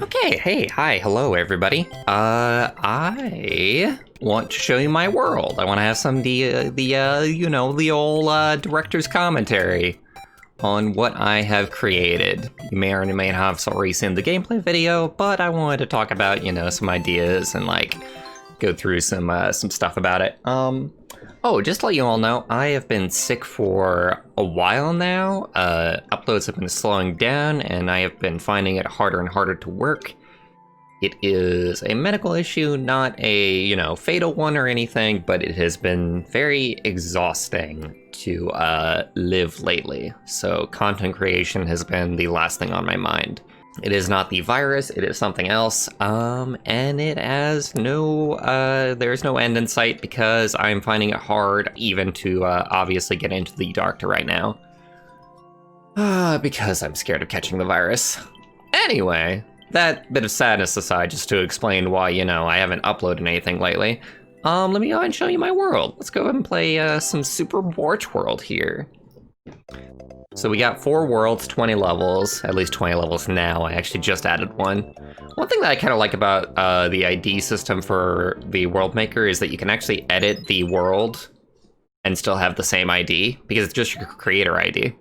Okay, hey, hi, hello everybody. I want to show you my world. I want to have some the old director's commentary on what I have created. You may or may not have already seen the gameplay video, but I wanted to talk about, some ideas and like go through some stuff about it. Oh, just to let you all know, I have been sick for a while now. Uploads have been slowing down, and I have been finding it harder and harder to work. It is a medical issue, not a, fatal one or anything, but it has been very exhausting to live lately. So content creation has been the last thing on my mind. It is not the virus, it is something else, and it has there's no end in sight because I'm finding it hard even to obviously get into the doctor right now. Because I'm scared of catching the virus. Anyway, that bit of sadness aside, just to explain why, I haven't uploaded anything lately, let me go ahead and show you my world. Let's go ahead and play some Super Bwarch World here. So we got 4 worlds, 20 levels, at least 20 levels now. I actually just added one. One thing that I kind of like about the ID system for the world maker is that you can actually edit the world and still have the same ID, because it's just your creator ID.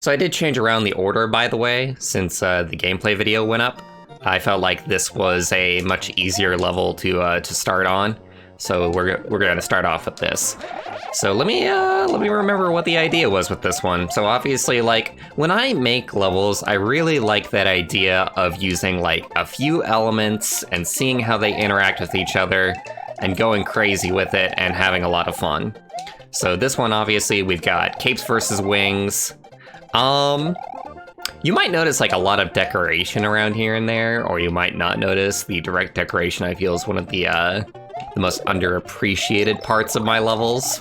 So I did change around the order, by the way, since the gameplay video went up. I felt like this was a much easier level to start on. So we're gonna start off with this. So let me remember what the idea was with this one. So obviously, like, when I make levels, I really like that idea of using like a few elements and seeing how they interact with each other and going crazy with it and having a lot of fun. So this one, obviously, we've got capes versus wings. You might notice like a lot of decoration around here and there, or you might not notice. The direct decoration, I feel, is one of the most underappreciated parts of my levels.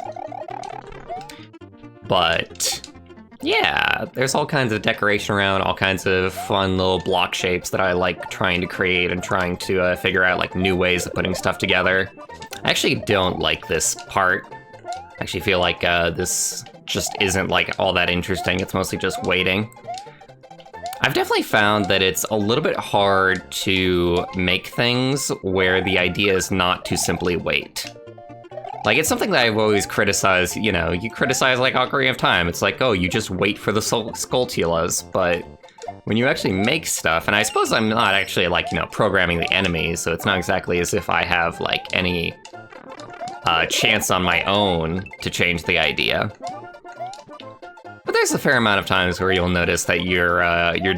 But yeah, there's all kinds of decoration around, all kinds of fun little block shapes that I like trying to create and trying to figure out like new ways of putting stuff together. I actually don't like this part. I actually feel like this just isn't like all that interesting. It's mostly just waiting. I've definitely found that it's a little bit hard to make things where the idea is not to simply wait. Like, it's something that I've always criticized, you criticize like Ocarina of Time. It's like, oh, you just wait for the Skulltulas, but when you actually make stuff, and I suppose I'm not actually like, programming the enemies, so it's not exactly as if I have like any chance on my own to change the idea. But there's a fair amount of times where you'll notice that your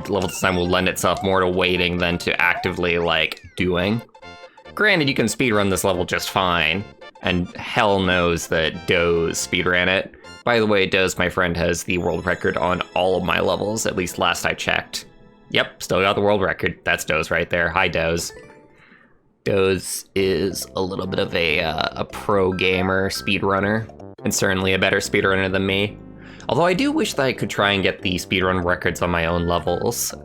level design will lend itself more to waiting than to actively, like, doing. Granted, you can speedrun this level just fine, and hell knows that Doze speedran it. By the way, Doze, my friend, has the world record on all of my levels, at least last I checked. Yep, still got the world record. That's Doze right there. Hi, Doze. Doze is a little bit of a pro gamer speedrunner, and certainly a better speedrunner than me. Although I do wish that I could try and get the speedrun records on my own levels.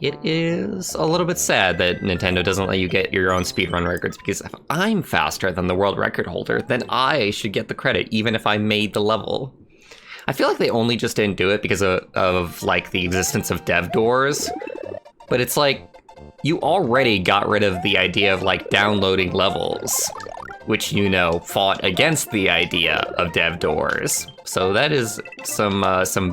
It is a little bit sad that Nintendo doesn't let you get your own speedrun records, because if I'm faster than the world record holder, then I should get the credit, even if I made the level. I feel like they only just didn't do it because of like, the existence of dev doors, but it's like, you already got rid of the idea of, like, downloading levels, which, fought against the idea of dev doors. So that is some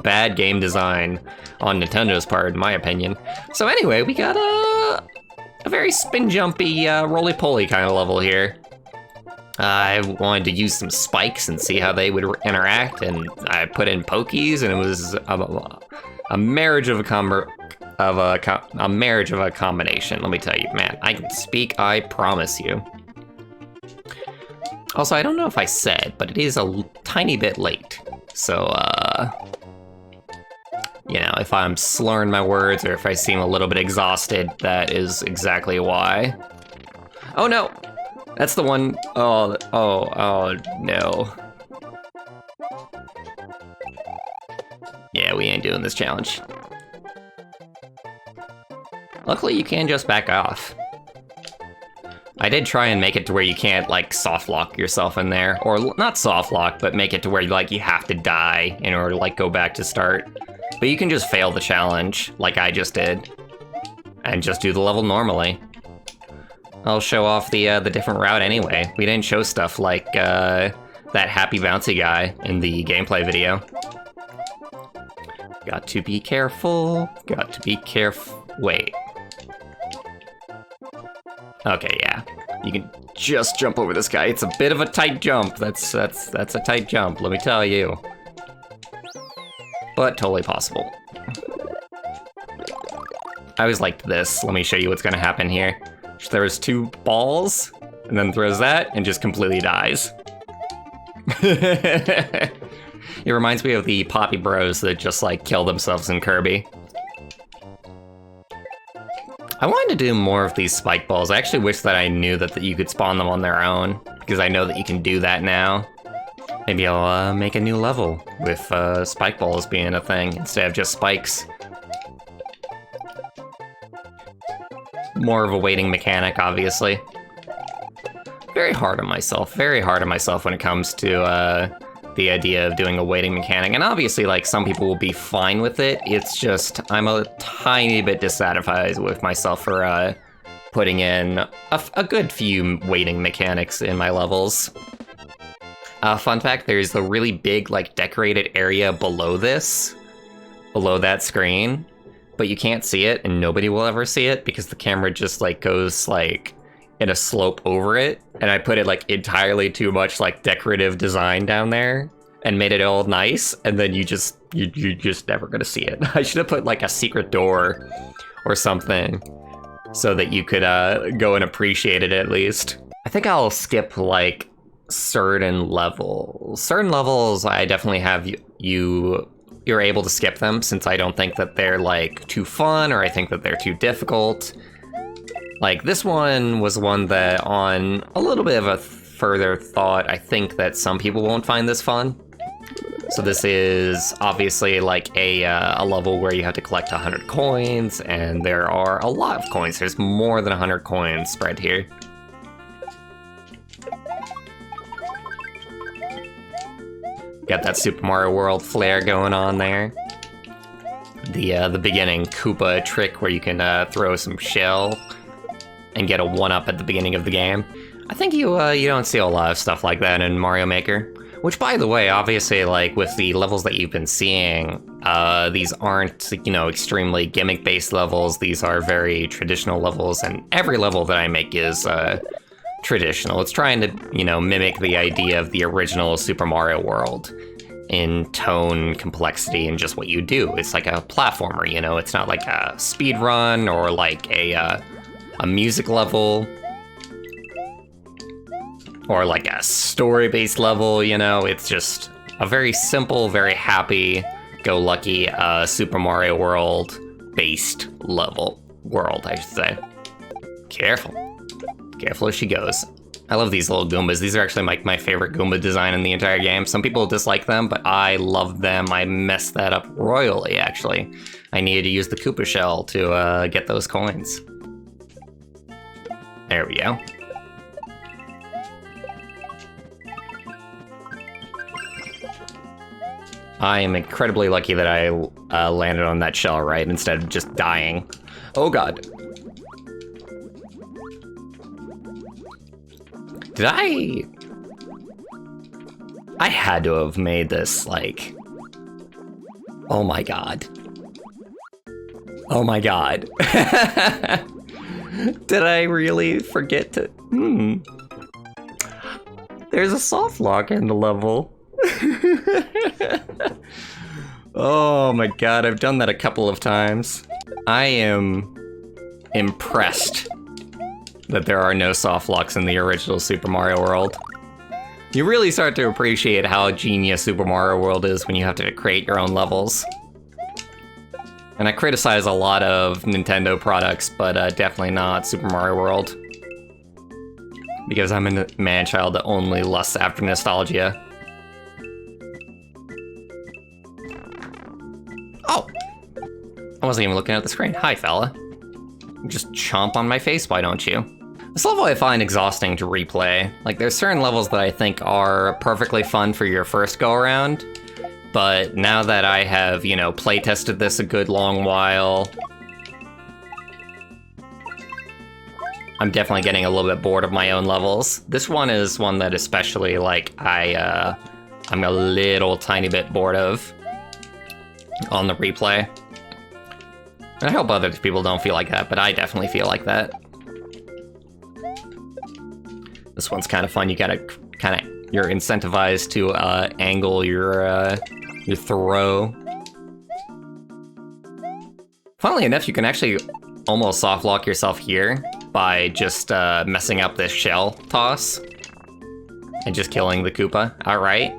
bad game design on Nintendo's part, in my opinion. So anyway, we got a very spin-jumpy, roly-poly kind of level here. I wanted to use some spikes and see how they would interact, and I put in pokies, and it was a marriage of a marriage of a combination. Let me tell you, man, I can speak, I promise you. Also, I don't know if I said, but it is a tiny bit late. So, if I'm slurring my words or if I seem a little bit exhausted, that is exactly why. Oh no, that's the one. Oh no. Yeah, we ain't doing this challenge. Luckily, you can just back off. I did try and make it to where you can't, like, soft lock yourself in there. Or, not soft lock, but make it to where, like, you have to die in order to, like, go back to start. But you can just fail the challenge, like I just did. and just do the level normally. I'll show off the different route anyway. We didn't show stuff like that happy bouncy guy in the gameplay video. Got to be careful. Got to be careful. Wait. Okay, yeah. You can just jump over this guy. It's a bit of a tight jump. That's a tight jump, let me tell you. But totally possible. I always liked this. Let me show you what's gonna happen here. She throws 2 balls, and then throws that, and just completely dies. It reminds me of the Poppy Bros that just, like, kill themselves in Kirby. I wanted to do more of these spike balls. I actually wish that I knew that you could spawn them on their own, because I know that you can do that now. Maybe I'll make a new level with spike balls being a thing instead of just spikes. More of a waiting mechanic, obviously. Very hard on myself when it comes to the idea of doing a waiting mechanic. And obviously, like, some people will be fine with it. It's just, I'm a tiny bit dissatisfied with myself for putting in a good few waiting mechanics in my levels. Fun fact, there's a really big, like, decorated area below that screen. But you can't see it, and nobody will ever see it, because the camera just, like, goes, like, in a slope over it. And I put it, like, entirely too much, like, decorative design down there, and made it all nice, and then you're just never gonna see it. I should have put, like, a secret door or something, so that you could go and appreciate it at least. I think I'll skip, like, certain levels. Certain levels, I definitely have you're able to skip them, since I don't think that they're, like, too fun, or I think that they're too difficult. Like, this one was one that, on a little bit of a further thought, I think that some people won't find this fun. So this is obviously, like, a level where you have to collect 100 coins, and there are a lot of coins. There's more than 100 coins spread here. Got that Super Mario World flair going on there. The beginning Koopa trick where you can throw some shell and get a 1-up at the beginning of the game. I think you don't see a lot of stuff like that in Mario Maker. Which, by the way, obviously, like, with the levels that you've been seeing, these aren't, you know, extremely gimmick-based levels. These are very traditional levels, and every level that I make is traditional. It's trying to, you know, mimic the idea of the original Super Mario World in tone, complexity, and just what you do. It's like a platformer, you know? It's not like a speed run or like a music level or like a story-based level, you know? It's just a very simple, very happy-go-lucky Super Mario World-based world, I should say. Careful. Careful as she goes. I love these little Goombas. These are actually my favorite Goomba design in the entire game. Some people dislike them, but I love them. I messed that up royally, actually. I needed to use the Koopa shell to get those coins. There we go. I am incredibly lucky that I landed on that shell right instead of just dying. Oh god. Did I had to have made this, like... Oh my god. Oh my god. Did I really forget to... There's a soft lock in the level. Oh my god, I've done that a couple of times. I am impressed that there are no soft locks in the original Super Mario World. You really start to appreciate how genius Super Mario World is when you have to create your own levels. And I criticize a lot of Nintendo products, but definitely not Super Mario World. Because I'm a man-child that only lusts after nostalgia. Oh! I wasn't even looking at the screen. Hi, fella. Just chomp on my face, why don't you? This level I find exhausting to replay. Like, there's certain levels that I think are perfectly fun for your first go-around, but now that I have, you know, playtested this a good long while, I'm definitely getting a little bit bored of my own levels. This one is one that especially, like, I'm a little tiny bit bored of on the replay. And I hope other people don't feel like that, but I definitely feel like that. This one's kind of fun. You gotta you're incentivized to angle your throw. Funnily enough, you can actually almost soft lock yourself here by just messing up this shell toss and just killing the Koopa outright.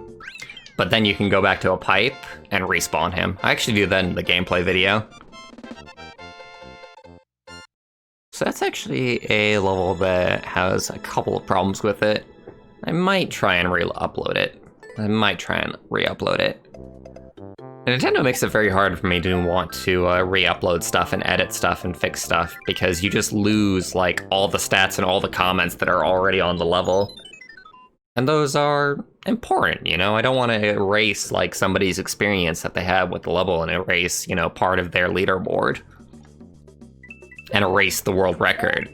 But then you can go back to a pipe and respawn him. I actually do that in the gameplay video. So that's actually a level that has a couple of problems with it. I might try and re-upload it. And Nintendo makes it very hard for me to want to re-upload stuff and edit stuff and fix stuff, because you just lose like all the stats and all the comments that are already on the level. And those are important, you know? I don't want to erase like somebody's experience that they had with the level and erase, you know, part of their leaderboard. And erase the world record.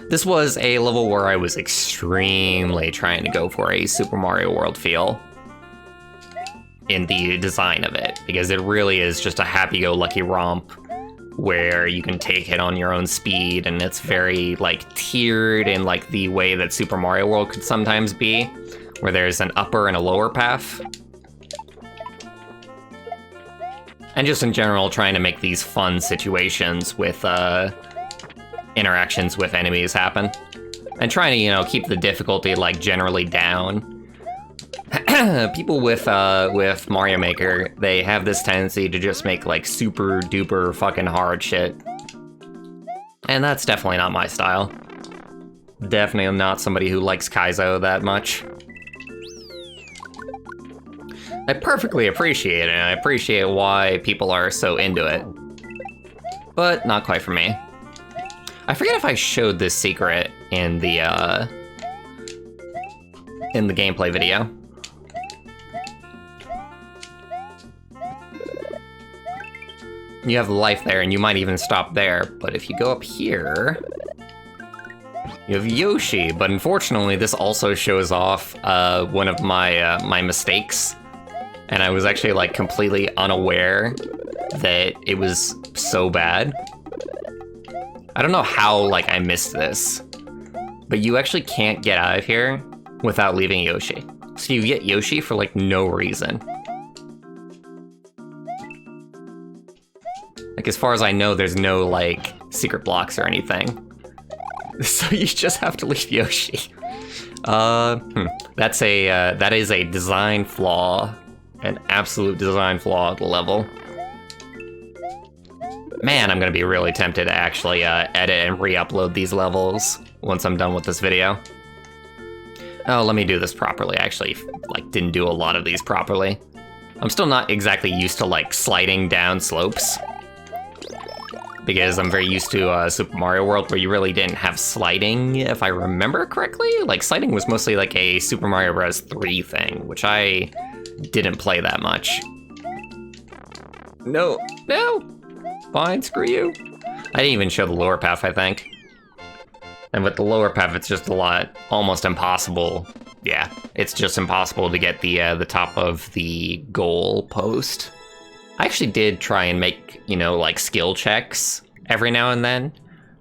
This was a level where I was extremely trying to go for a Super Mario World feel in the design of it, because it really is just a happy-go-lucky romp where you can take it on your own speed, and it's very like tiered in like the way that Super Mario World could sometimes be, where there's an upper and a lower path. And just in general, trying to make these fun situations with interactions with enemies happen. And trying to, you know, keep the difficulty like generally down. People with Mario Maker, they have this tendency to just make like super duper fucking hard shit. And that's definitely not my style. Definitely not somebody who likes Kaizo that much. I perfectly appreciate it, and I appreciate why people are so into it. But not quite for me. I forget if I showed this secret in the gameplay video. You have life there, and you might even stop there, but if you go up here, you have Yoshi, but unfortunately this also shows off one of my my mistakes. And I was actually like completely unaware that it was so bad. I don't know how like I missed this, but you actually can't get out of here without leaving Yoshi. So you get Yoshi for like no reason. Like as far as I know, there's no like secret blocks or anything. So you just have to leave Yoshi. That is a design flaw. An absolute design flaw at the level. Man, I'm gonna be really tempted to actually edit and re-upload these levels once I'm done with this video. Oh, let me do this properly. I actually, like, didn't do a lot of these properly. I'm still not exactly used to, like, sliding down slopes. Because I'm very used to Super Mario World, where you really didn't have sliding, if I remember correctly. Like, sliding was mostly like a Super Mario Bros. 3 thing, which I didn't play that much. No, no! Fine, screw you. I didn't even show the lower path, I think. And with the lower path, it's just almost impossible. Yeah, it's just impossible to get the top of the goal post. I actually did try and make, you know, like skill checks every now and then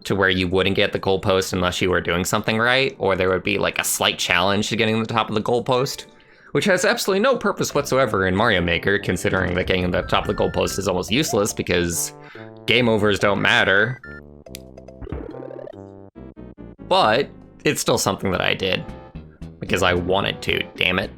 to where you wouldn't get the goal post unless you were doing something right, or there would be like a slight challenge to getting to the top of the goal post, which has absolutely no purpose whatsoever in Mario Maker, considering that getting to the top of the goal post is almost useless because game overs don't matter. But it's still something that I did because I wanted to, damn it.